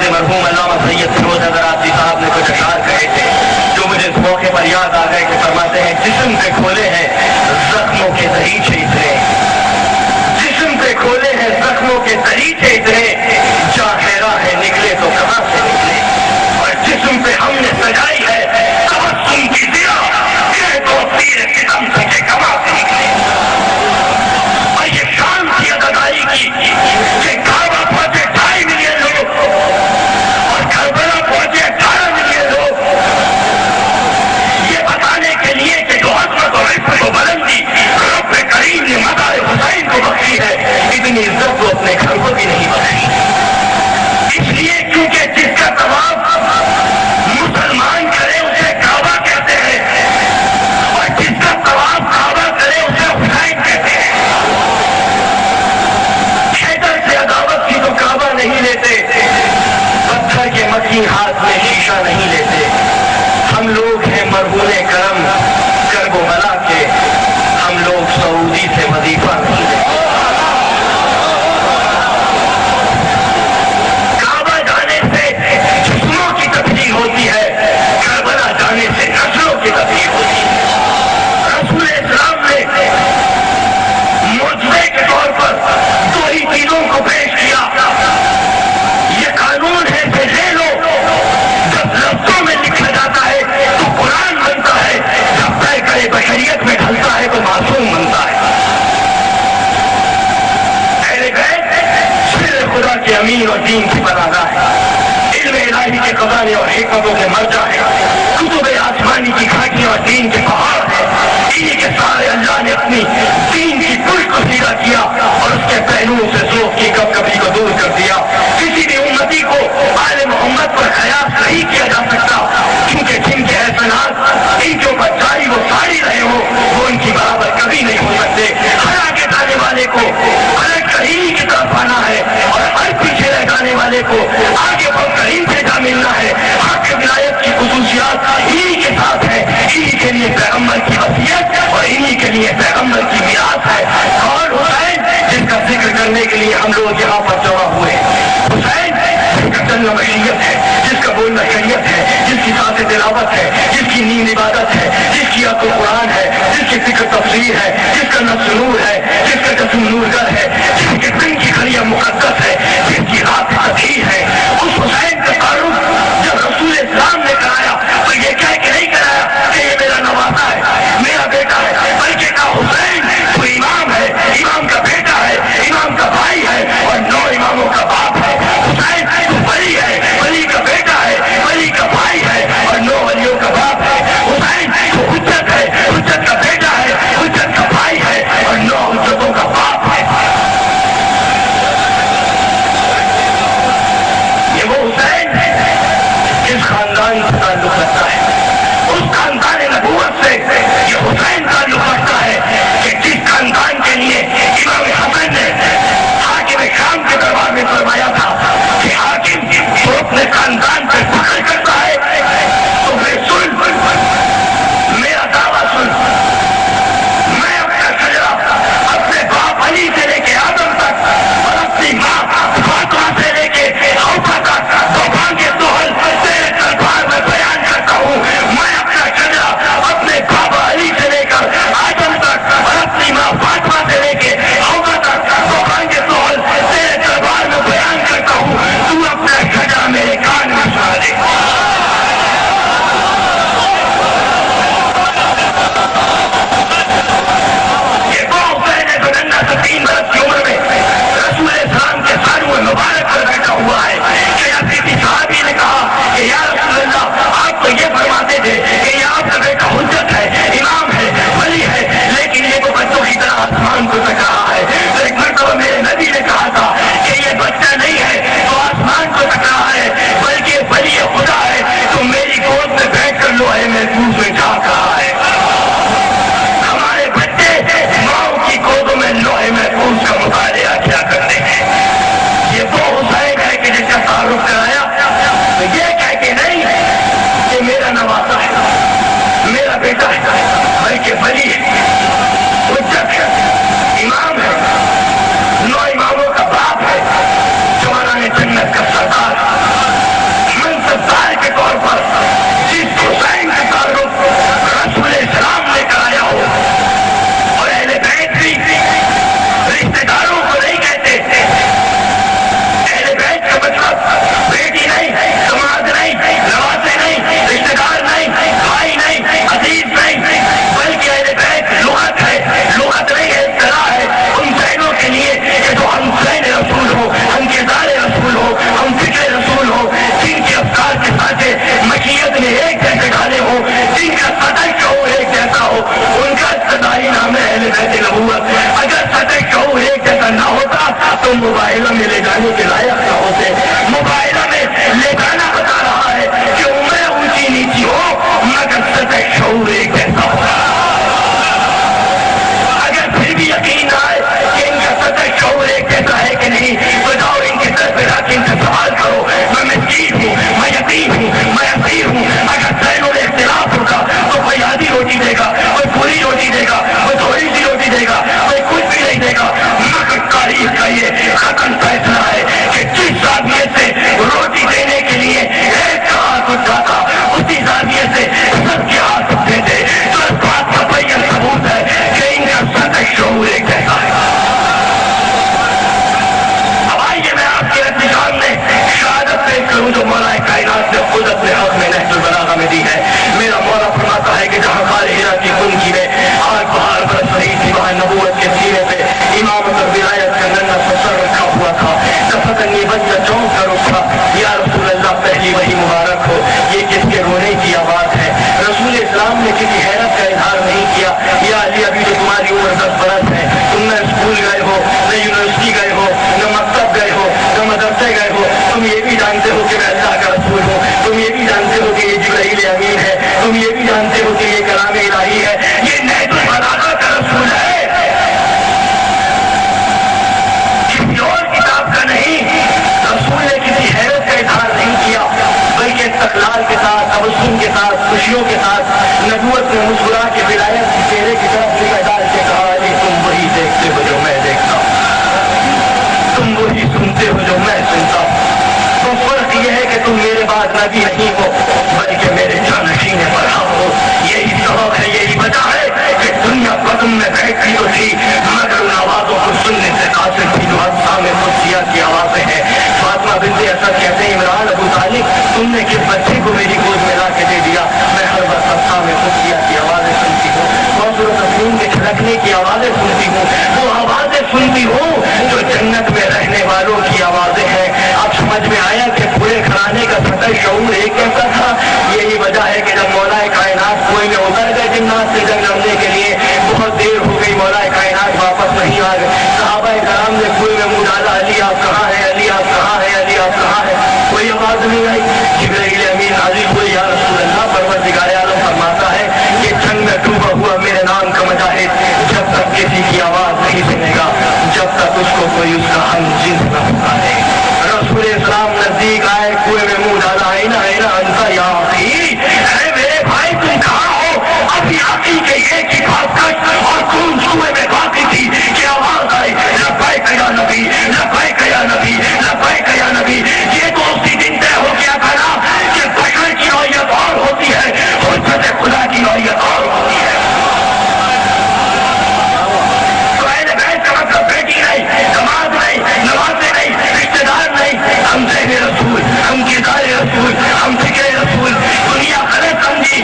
سے مرحوم علامہ سید فیروز حیدر آبادی صاحب نے کچھ اشعار کہے تھے جو مجھے اس موقع پر یاد آ گئے کہ فرماتے ہیں جسم پہ کھولے ہیں زخموں کے دریچے اتنے، جسم پہ کھولے ہیں زخموں کے دریچے اتنے، جا حیرا ہے نکلے تو کہاں سے نکلے، اور جسم پہ ہم نے سجائی ہے تبسم کی ضیا، یہ تو تیر ستم سے کما سے نکلے۔ اور یہ شان کی ادائی کی کہ کعبہ پہنچے 2.5 ملین لوگ اور کربلا پہنچے 18 ملین لوگ، یہ بتانے کے لیے کہ جو عظمت اور عزت و بلندی رب کریم نے مزار حسین کو بخشی ہے، اتنی عزت کو اپنے گھر کو بھی نہیں بخشی، اس لیے کیونکہ جس کا طواف مسلمان کرے اسے کعبہ کہتے ہیں اور جس کا طواف کعبہ کرے اسے حسین کہتے ہیں۔ حیدر سے عداوت کی تو کعبہ نہیں لیتے، پتھر کے مکی ہاتھ میں شیشہ نہیں لیتے، ہم لوگ ہیں مرہون کرم کرب و بلا کے، ہم لوگ سعودی سے وظیفہ نہیں لیتے۔ کعبہ جانے سے جسموں کی تبدیل ہوتی ہے، کربلا جانے سے نسلوں کی تبدیل ہوتی ہے۔ رسول اسلام نے معجزے کے طور پر 2 ہی چیزوں کو پیش کیا، یہ قانون ہے کہ لے لو، جب لفظوں میں لکھا جاتا ہے تو قرآن بنتا ہے، جب طے کرے بشریت میں ڈھلتا ہے تو معصوم بنتا ہے۔ اہل بیت سر خدا کے امین اور دین کی پناہگاہ ہے، علم الہی کے خزانے اور حکمتوں کے مرجع ہے، کتب آسمانی کی کھاٹیاں اور دین کے پہاڑ ہے، انہی کے سارے اللہ نے اپنی دین کی پل کو سیدھا کیا اور اس کے پہلوؤں سے ذوق کی کب کبھی کو دور کر دیا۔ کسی بھی امتی کو آل محمد پر قیاس نہیں کیا جا سکتا، کیونکہ جن کے احسانات ان کے اوپر جاری وہ ساری رہے ہو وہ ان کی برابر کبھی نہیں ہو سکتے۔ ہر آگے جانے والے کو پلٹ کر انہی کی طرف آنا ہے اور ہر پیچھے رہ جانے والے کو آگے بڑھ کر ان سے جا ملنا ہے۔ حق ولایت کی خصوصیات انہی کے ساتھ ہے، انہی کے لیے پیغمبر کی وصیت اور انہی کے لیے پیغمبر کی میراث ہے۔ اور حسین جس کا ذکر کرنے کے لیے ہم لوگ یہاں پر جمع ہوئے، حسین جس کا چلنا مشیت ہے، جس کا بولنا شریعت ہے، جس کی ساتھ تلاوت ہے، جس کی نیند عبادت ہے، جس کی عقل قرآن ہے، جس کی فکر تفسیر ہے، جس کا نفس نور ہے، جس کا جسم نور گر ہے، جس کے دن کی گھڑیاں مقدس ہے، جس کی رات تطہیر ہے، اس حسین کا تعارف جب رسول اسلام نے کرایا تو یہ کہہ کے نہیں کرایا کہ یہ میرا نواسا ہے، میرا بیٹا ہے، بلکہ کہا حسین تو امام ہے، امام کا بیٹا ہے، امام کا بھائی ہے اور 9 اماموں کا باپ ہے۔ حسین تو ولی ہے، ولی کا بیٹا ہے، ولی کا بھائی ہے اور 9 ولیوں کا باپ ہے۔ حسین تو حجت ہے، حجت کا بیٹا ہے، حجت کا بھائی ہے اور 9 حجتوں کا باپ ہے۔ یہ وہ حسین ہے جس خاندان سے تعلق رکھتا ہے، اس خاندان نبوت سے یہ حسین تعلق رکھتا ہے کہ جس خاندان کے لیے امام حسن نے حاکم شام کے دربار میں فرمایا تھا کہ حاکم تو اپنے خاندان پہ فخر کرتا ہے تو سن میرا دعویٰ سن، میں اپنا شجرا اپنے باپ علی سے لے کے آدم تک اور اپنی ماں فاطمہ سے لے کے حوضہ تک دوبانگے دوہل تیرے دربار میں بیان کرتا ہوں۔ میں اپنا شجرا اپنے بابا ہوں جو مولا کائنات نے خود اپنے حق میں نہج البلاغہ میں دی ہے. میرا مولا فرماتا ہے کہ جہاں غار حرا کی کنجی میں آگ بہار برس رہی تھی وہاں نبوت کے سینے پہ امامت اور ولایت کا ننھا سا سر رکھا ہوا تھا. دفتن یہ بچہ چونک کر اٹھا, یا رسول اللہ پہلی وہی مبارک ہو, یہ کس کے رونے کی آواز ہے. رسول اسلام نے کسی حیرت کا اظہار نہیں کیا. یا علی ابھی تو تمہاری عمر 10 برس ہے, تم نہ اسکول گئے ہو, نہ یونیورسٹی گئے ہو, نہ مکتب گئے ہو, نہ مدرسے گئے ہو, تم یہ بھی جانتے ہو کہ میں اللہ کا رسول ہوں, تم یہ بھی جانتے ہو کہ یہ جبرائیل امین ہے, تم یہ بھی جانتے ہو کہ یہ کلام الہی ہے, یہ نہج البلاغہ کا رسول ہے, کسی اور کتاب کا نہیں. رسول نے کسی حیرت کا اظہار نہیں کیا بلکہ استقلال کے ساتھ, تبسم کے ساتھ, خوشیوں کے ساتھ نبوت میں مسکرا کے ولایت کے چہرے کی طرف نگاہ ڈال کے کہا, علی تم وہی دیکھتے ہو جو میں دیکھتا ہوں, تم وہی سنتے ہو جو میں سنتا ہوں. تو فرق یہ ہے کہ تم میرے بعد نبی نہیں ہو بلکہ میرے جانشین برہم ہو. یہی سبب ہے, یہی وجہ ہے کہ دنیا قدم میں بیٹھی تو تھی مگر ان آوازوں کو سننے سے قاصر تھی جو اجسام قدسیہ کی آوازیں ہیں. فاطمہ بنت اسد کہتے ہیں, عمران ابو طالب تم نے کس بچے کو میری گود میں لا کے دے دیا, میں ہر وقت اجسام قدسیہ کی آوازیں سنتی ہوں, موضوع تسلیم کے چھلکنے کی آوازیں سنتی ہوں, وہ آوازیں سنتی ہوں جو جنت میں رہنے والوں کی آوازیں ہیں. اب سمجھ میں آیا کہ پورے گھرانے کا سطح شعور ایک کیسا تھا. یہی وجہ ہے کہ جب مولا کائنات کنویں میں اتر گئے جنات سے جنگ لڑنے کے لیے, بہت دیر ہو گئی, مولا کائنات واپس نہیں آ گئے. صحابہ کرام نے کنویں میں منہ ڈالا, علی آپ کہاں ہیں, علی آپ کہاں ہیں, علی آپ کہاں ہیں, کوئی آواز نہیں آئی. جبرائیل امین حاضر ہوئے, یا رسول اللہ پروردگار عالم فرماتا ہے کہ جنگ میں ڈوبا ہوا میرے نام کا مجاہد جب تک کسی کی آواز نہیں سنے گا جب تک اس کو کوئی اس کا ہم جنس نہ بتا دے. رسول اسلام نزدیک آئے, کنویں میں منہ ڈالا, اینا اینا انتا یا اخی, اے میرے بھائی تم کہاں ہو. ابھی آخی کے ایک ہی بات کش اور خون کنویں میں باقی تھی کہ آواز آئی, لبیک یا نبی, لبیک یا نبی, لبیک یا نبی. یہ تو اسی دن طے ہو گیا تھا نا کہ بشر کی نوعیت اور ہوتی ہے, حجت خدا کی نوعیت اور ہوتی ہے. بیٹی نہیں, نماز نہیں, نمازیں نہیں, رشتے دار نہیں, ہم ذہن رسول, ہم کردار رسول, ہم فکر رسول. دنیا غلط سمجھی,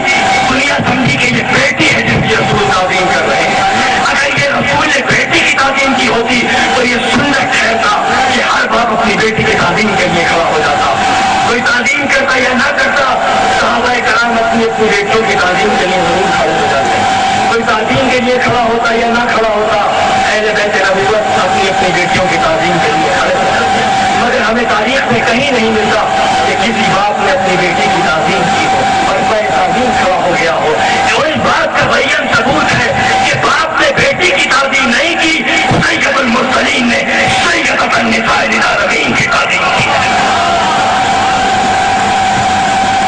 دنیا سمجھی کہ یہ بیٹی ہے جس کی رسول تعظیم کر رہے ہیں. اگر یہ رسول نے بیٹی کی تعظیم کی ہوتی تو یہ سنت ٹھہرتا کہ ہر باپ اپنی بیٹی کی تعظیم کے لیے کھڑا ہو جاتا. کوئی تعظیم کرتا یا نہ کرتا, صحابہ کرام اپنی اپنی بیٹیوں کی تعظیم کے لیے ضرور کھڑے ہو جاتے. کوئی تعظیم کے لیے کھڑا ہوتا یا نہ کھڑا ہوتا, اہل بیت نبوت اپنی اپنی بیٹیوں کی تعظیم کے لیے کھڑے ہو جاتے ہیں. مگر ہمیں تاریخ میں کہیں نہیں ملتا کہ کسی باپ نے اپنی بیٹی کی تعظیم کی ہو اور کوئی تعظیم کھڑا ہو گیا ہو. جو اس بات کا بیان ثبوت ہے کہ باپ نے بیٹی کی تعظیم نہیں کی, سید المرسلین نے سیدۃ النساء للعالمین کی تعظیم کی.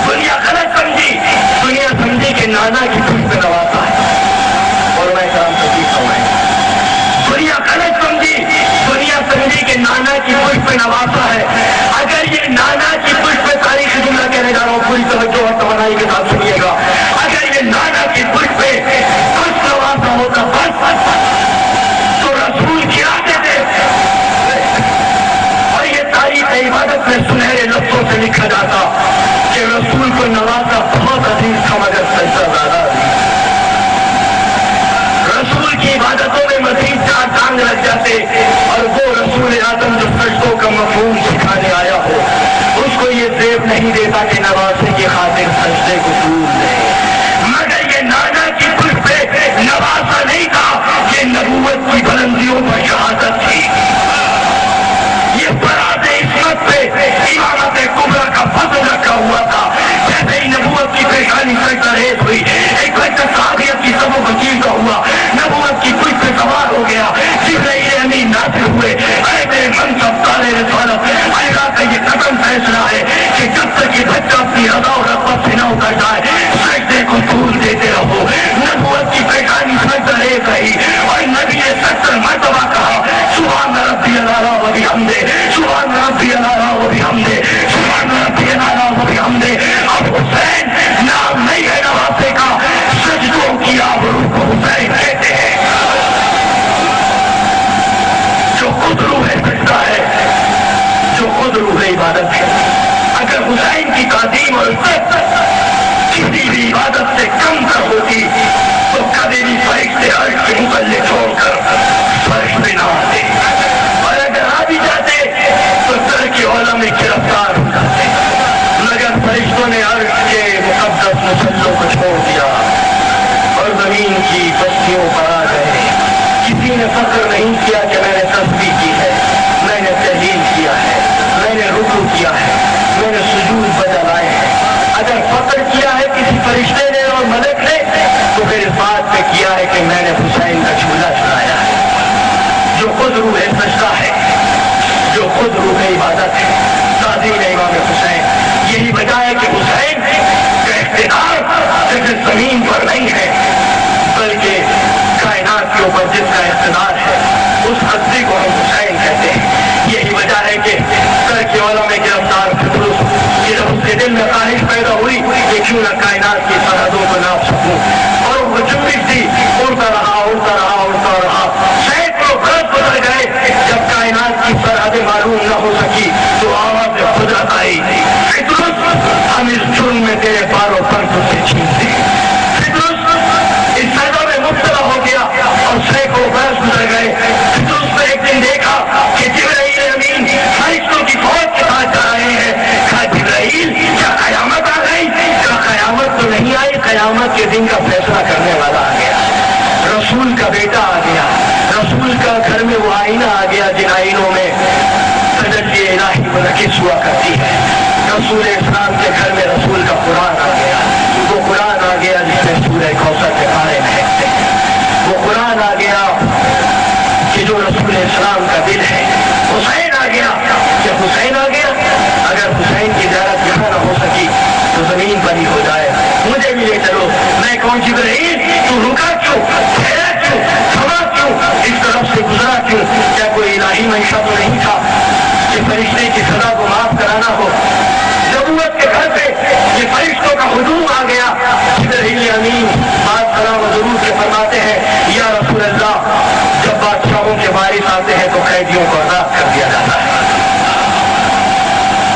دنیا غلط سمجھی, دنیا سمجھی کہ نانا کی پشت پہ نوازا ہے, اور میں کرام تکلیف سمجھیں. دنیا غلط سمجھی, دنیا سمجھی کہ نانا کی پشت پہ نوازا ہے. اگر یہ نانا کی پشت پہ, تاریخی جملہ کہنے جا رہا ہوں, پوری توجہ اور توانائی کے ساتھ سنیے گا, اگر یہ نانا کی پشت پہ کچھ نوازا ہوتا بس تو رسول گرا دیتے. اور یہ تاریخ عبادت میں سنہرے لفظوں سے لکھا جاتا کہ رسول کو نوازا بہت عزیز تھا مگر سجدہ زیادہ عزیز. رسول کی عبادتوں میں مزید 4 ٹانگ لگ جاتے, اور وہ رسول اعظم جو سجدوں کا مفہوم سکھانے آیا ہو اس کو یہ زیب نہیں دیتا کہ نوازے کی خاطر سجدے کو دور دے. مگر یہ نانا کی پشت پہ نوازا نہیں تھا, یہ نبوت کی بلندیوں پر شہادت تھی. یہ برات عصمت پہ امامت کبریٰ کا فضل رکھا ہوا تھا. جیسے ہی نبوت کی پیشانی سجدہ ریز ہوئی, ایک بچہ صحابیت کی سب و وکیل کا ہوا, نبوت کی پشت پہ سوار ہو گیا. جبرائیل امین نازل ہوئے, اے میرے منصب تارے رسالت, اللہ کا یہ قدم فیصلہ ہے کہ جب تک یہ بچہ اپنی رضا اور رغبت سے نہ اتر جائے سجدے کو طول دیتے رہو. نبوت کی پیشانی سجدہ ریز رہی اور نبی نے 70 مرتبہ کہا, سبحان ربی الاعلیٰ و بحمدہ, سبحان ربی الاعلیٰ و بحمدہ, سبحان ربی الاعلیٰ و بحمدہ. اب حسین نام نہیں ہے نواسے کا, سجدوں کی آبرو کو حسین کہتے ہیں. جو خود روح سجدہ ہے, جو خود روح عبادت ہے. اگر کیوں نہ کائنات کی سرحدوں کو ناپ سکوں. اور وہ جنبش تھی, اڑتا رہا اڑتا رہا اڑتا رہا. سینکڑوں برس گزر گئے, جب کائنات کی سرحدیں معلوم نہ ہو سکی تو آواز قدرت آئی, فطرت ہم اس جرم میں تیرے باروں پر سے چھینتے. فطرت اس سزا میں مبتلا ہو گیا اور سینکڑوں برس گزر گئے. فطرت نے ایک دن دیکھا کہ جبرائیل امین فرشتوں کی فوج کے ساتھ جا رہے ہیں. کہا جبرائیل کیا قیامت آ گئی؟ کہا قیامت تو نہیں آئی, قیامت کے دن کا فیصلہ کرنے والا آ گیا. رسول کا بیٹا آ گیا, رسول کا گھر میں وہ آئینہ آ گیا جن آئینوں میں تجلی الہی منعکس ہوا کرتی ہے. رسول اسلام کے گھر میں رسول کا قرآن آ گیا. وہ قرآن آ گیا جس میں سورہ کوثر کے بارے میں ہے. وہ قرآن آ گیا کہ جو رسول اسلام کا دل ہے. حسین آ گیا کہ حسین آ گیا. اگر حسین کی زیارت یہاں نہ ہو سکی تو زمین پر ہی ہو جائے. مجھے بھی لے چلو. میں کون جبرائیل, تو رکا کیوں, ٹھہرا کیوں, تھما کیوں, اس طرف سے گزرا کیوں؟ کیا کوئی الہی منشا تو نہیں تھا کہ فرشتے کی سزا کو معاف کرانا ہو؟ نبوت کے گھر پہ یہ فرشتوں کا ہجوم آ گیا. جبرائیل امین بات سلام و درود کے فرماتے ہیں, یا رسول اللہ, جب بادشاہوں کے وارث آتے ہیں تو قیدیوں کو آزاد کر دیا جاتا ہے.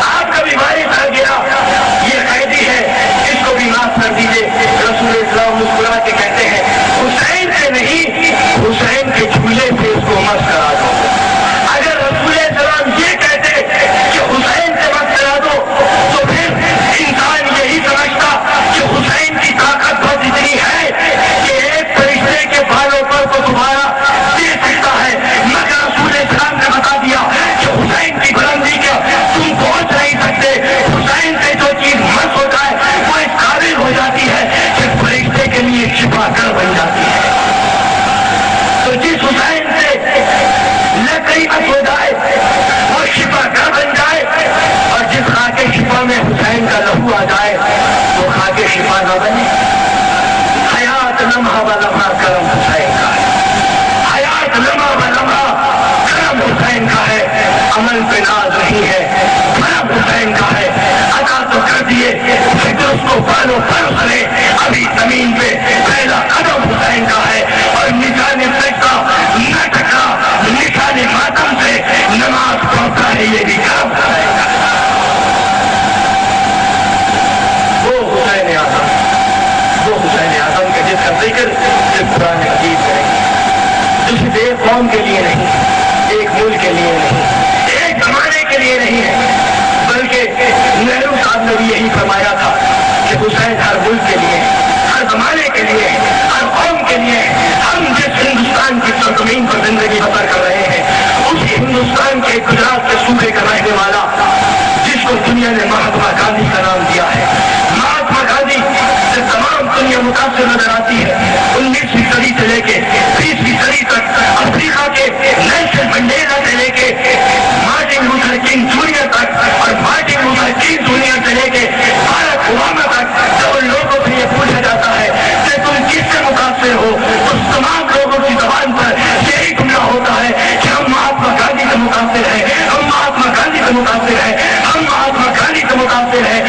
آپ کا بھی وارث آ گیا, یہ قیدی ہے, اس کو بھی معاف کر دیجیے. رسول اسلام مسکرا کے کہتے ہیں, حسین سے نہیں, حسین کے جھولے سے اس کو مست کرا دو. اگر رسول اسلام یہ کہتے کہ حسین سے مست کرا دو تو پھر انسان یہی سمجھتا کہ حسین کی طاقت بس اتنی ہے کہ ایک فرشتے کے بالوں پر کو دوبارہ دے سکتا ہے. مگر رسول اسلام نے بتا دیا کہ حسین کی بلندی کا تم پہنچ نہیں سکتے. حسین سے جو چیز مس ہو جائے وہ اس قابل ہو جاتی ہے کہ فرشتے کے لیے شفا گر بن جاتی ہے. تو جس حسین سے لکڑی مس ہو جائے وہ شفا گر بن جائے, اور جس خاک شفا میں حسین کا لہو آ جائے وہ خاک شفا نہ بنے. حیات لمحہ و لمحہ کرم حسین کا ہے. حیات لمحہ و لمحہ کرم حسین کا ہے. عمل پہ ناز نہیں ہے, کرم حسین کا ہے. عطا تو کر دیے فکر اس کو بالوں پر اترے, ابھی زمین پہ پہلا قدم حسین کا ہے. اور نشان سجدہ نہ ٹکرا, نشان ماتم سے نماز پڑھتا ہے, یہ بھی کرم حسین کا ہے. وہ حسین اعظم, وہ حسین اعظم کے جس کا ذکر صرف قرآن مجید کریں گے, جو صرف ایک قوم کے لیے نہیں, ایک ملک کے لیے نہیں, ایک زمانے کے لیے نہیں ہے, بلکہ نہرو صاحب نے بھی یہی فرمایا تھا کہ حسین ہر ملک کے لیے, ہر زمانے کے لیے, ہر قوم کے لیے. ہم جس ہندوستان کی سرزمین پر زندگی بسر کر رہے ہیں اسی ہندوستان کے گجرات کے صوبے کا رہنے والا جس کو دنیا نے مہاتما گاندھی کا نام دیا ہے. مہاتما گاندھی سے تمام دنیا متاثر نظر آتی ہے. 19ویں صدی سے لے کے 20ویں صدی تک افریقہ کے نیلسن منڈیلا سے لے کے مارٹن لوتھر کنگ جونیئر تک, اور مارٹن لوتھر کنگ جونیئر سے لے کے بارک اوباما تک, جب ان لوگوں سے یہ پوچھا جاتا ہے کہ تم کس سے متاثر ہو, تو تمام لوگوں کی زبان پر یہی جملہ ہوتا ہے کہ ہم مہاتما گاندھی سے متاثر ہیں, ہم مہاتما گاندھی سے متاثر ہیں, ہم مہاتما گاندھی سے متاثر ہیں.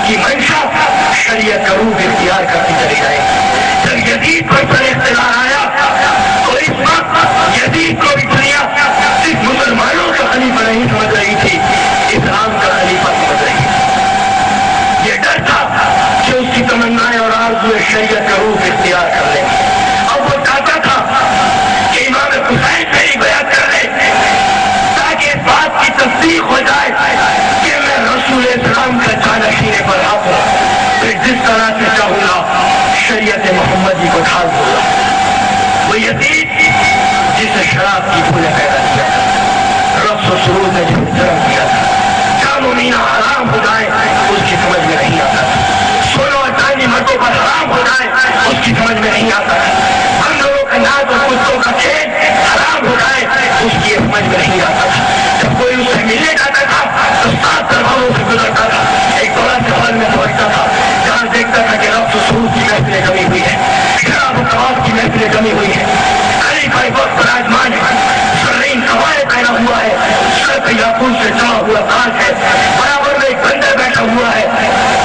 کی منشا شریعت کا روپ اختیار کرتی چلی جائے. جب یزید پر سر اختیار آیا تو اس وقت یزید کو بھی دنیا صرف مسلمانوں کا خلیفہ نہیں سمجھ رہی تھی، اسلام کا خلیفہ سمجھ رہی تھی. یہ ڈر تھا کہ اس کی تمنائیں اور آرزوئیں شریعت کا روپ اختیار کر لیں. اب وہ چاہتا تھا کہ امام حسین سے ہی بیعت کر لے تاکہ اس بات کی تصدیق ہو جائے کہ میں رسول اسلام کا جانشین پر ہوں، پھر جس طرح سے چاہوں گا شریعت محمدی کو ڈھال دوں گا. وہ یزید جسے شراب کی بھولیں پیدا کیا تھا، رقص و سرور نے جسے جنم دیا تھا، کام و مینا حرام ہو جائے اس کی سمجھ میں نہیں آتا تھا، سونا اور چاندی مردوں پر حرام ہو جائے اس کی سمجھ میں نہیں آتا تھا، بندروں کا ناز اور کتوں کا کھیل حرام ہو جائے اس کی سمجھ میں نہیں آتا تھا. جب کوئی اس سے ملنے جاتا تھا تو 7 دروازوں سے گزرتا تھا، ایک بڑا سفر میں پہنچتا تھا جہاں دیکھتا تھا کہ رقص و سرور کی محفلیں کمی ہوئی ہے، شراب و کباب کی محفلیں کمی ہوئی ہے، خلیفہ وقت براجمان ہے، زرین قبائے پہنا ہوا ہے، سر پہ یاقوت سے جڑا ہوا تاج ہے، برابر میں ایک بندر بیٹھا ہوا ہے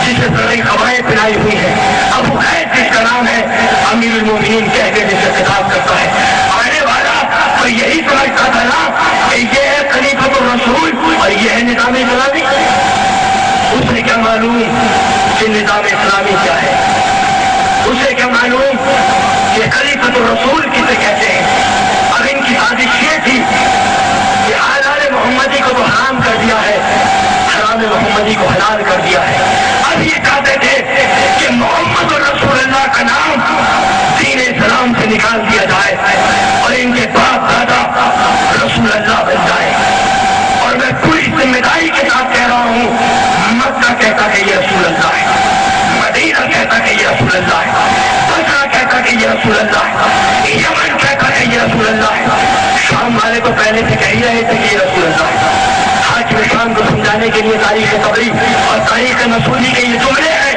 جسے زرین قبائے پہنائی ہوئی ہے، ابو قید جس کا نام ہے، امیر المومنین کہہ کے جسے خطاب کرتا ہے. آنے والا تو یہی سمجھتا تھا نا کہ یہ ہے خلیفۃ الرسول اور یہ ہے نظام اسلامی. اسے کیا معلوم کہ نظام اسلامی کیا ہے، اسے کیا معلوم کہ خلیفۃ الرسول کسے کہتے ہیں. اب ان کی سازش یہ تھی کہ حلال محمدی کو تو حرام کر دیا ہے، حرام محمدی کو حلال کر دیا ہے. اب یہ چاہتے تھے کہ محمد رسول اللہ کا نام دین اسلام سے نکال دیا جائے اور ان کے باپ دادا رسول اللہ بن جائے. اور میں پوری ذمہ داری کے ساتھ کہہ رہا ہوں، مکہ کہتا کہ یہ رسول اللہ ہے، مدینہ کہتا کہ یہ رسول اللہ ہے، بصرہ کہتا کہ یہ رسول اللہ ہے، یمن کہتا کہ یہ رسول اللہ ہے، شام والے کو پہلے سے کہہ ہی رہے تھے کہ یہ رسول اللہ ہے. حاکم شام کو سمجھانے کے لیے تاریخ تبری اور تاریخ نصوری کے یہ جملے ہیں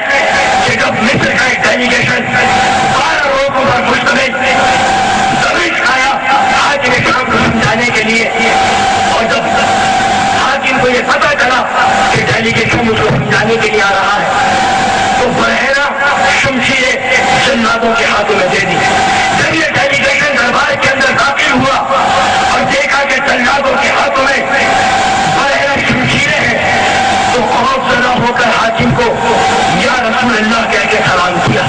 کہ جب مصر کا ایک ڈیلیگیشن 12 لوگوں پر مشتمل دمشق آیا حاکم شام کو سمجھانے کے لیے، اور جب حاکم کو یہ پتا چلا کہ ڈیلیگیشن اس کو سمجھانے کے لیے آ رہا ہے تو بحیرہ شمشیریں جلادوں کے ہاتھوں میں دے دی. جب یہ ڈیلیگیشن دربار کے اندر داخل ہوا اور دیکھا کہ جلادوں کے ہاتھوں میں بحیرہ شمشیریں ہیں تو خوف زدہ ہو کر حاکم کو یا رسول اللہ کہہ کے سلام کیا.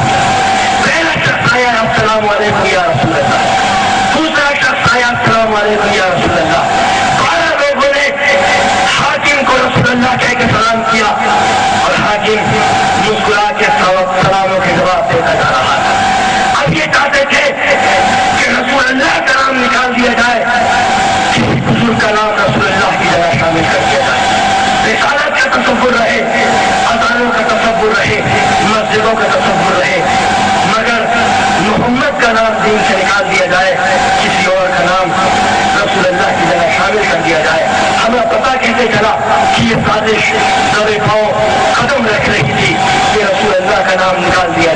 پہلا شخص آیا السلام علیکم یا رسول اللہ، دوسرا شخص آیا السلام علیکم یا رسول اللہ. 12 لوگوں نے حاکم کو رسول اللہ کہہ کے سلام کیا اور حاکم مسکرا کے سلاموں کے جواب دیتا جا رہا تھا. اب یہ چاہتے تھے کہ رسول اللہ کا نام نکال دیا جائے، کسی بزرگ کا نام رسول اللہ کی جگہ شامل کر دیا جائے، رسالت کا تصور رہے، اذانوں کا تصور رہے، مسجدوں کا تصور رہے، مگر محمد کا نام دین سے نکال دیا جائے، کسی اور کا نام رسول اللہ کی جگہ شامل کر دیا جائے. ہمیں پتہ کیسے چلا کہ یہ سازش دبے پاؤں قدم رکھ رہی تھی کہ رسول اللہ کا نام نکال دیا